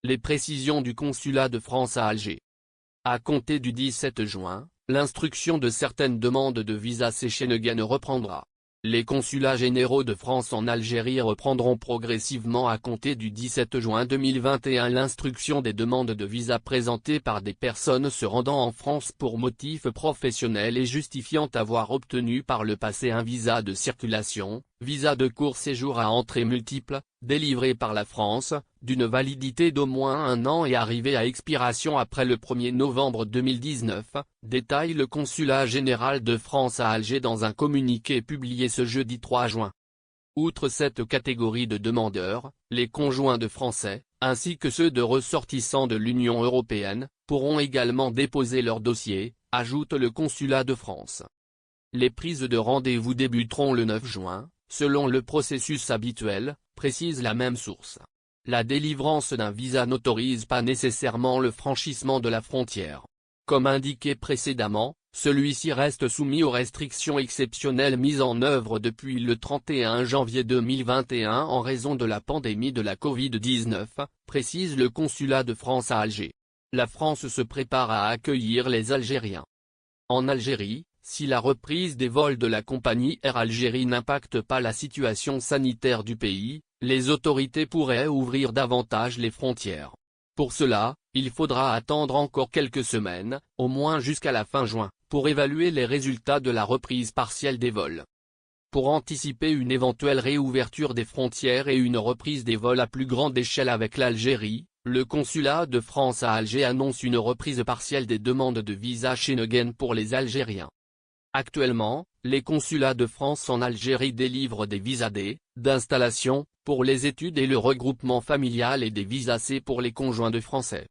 Les précisions du consulat de France à Alger. À compter du 17 juin, l'instruction de certaines demandes de visa Schengen reprendra. Les consulats généraux de France en Algérie reprendront progressivement à compter du 17 juin 2021 l'instruction des demandes de visa présentées par des personnes se rendant en France pour motifs professionnels et justifiant avoir obtenu par le passé un visa de circulation, visa de court séjour à entrée multiple, délivré par la France, d'une validité d'au moins 1 an et arrivé à expiration après le 1er novembre 2019, détaille le consulat général de France à Alger dans un communiqué publié ce jeudi 3 juin. Outre cette catégorie de demandeurs, les conjoints de Français, ainsi que ceux de ressortissants de l'Union européenne, pourront également déposer leur dossier, ajoute le consulat de France. Les prises de rendez-vous débuteront le 9 juin, selon le processus habituel, précise la même source. La délivrance d'un visa n'autorise pas nécessairement le franchissement de la frontière. Comme indiqué précédemment, celui-ci reste soumis aux restrictions exceptionnelles mises en œuvre depuis le 31 janvier 2021 en raison de la pandémie de la Covid-19, précise le consulat de France à Alger. La France se prépare à accueillir les Algériens. En Algérie, si la reprise des vols de la compagnie Air Algérie n'impacte pas la situation sanitaire du pays, les autorités pourraient ouvrir davantage les frontières. Pour cela, il faudra attendre encore quelques semaines, au moins jusqu'à la fin juin, pour évaluer les résultats de la reprise partielle des vols. Pour anticiper une éventuelle réouverture des frontières et une reprise des vols à plus grande échelle avec l'Algérie, le consulat de France à Alger annonce une reprise partielle des demandes de visa Schengen pour les Algériens. Actuellement, les consulats de France en Algérie délivrent des visas D, d'installation, pour les études et le regroupement familial et des visas C pour les conjoints de Français.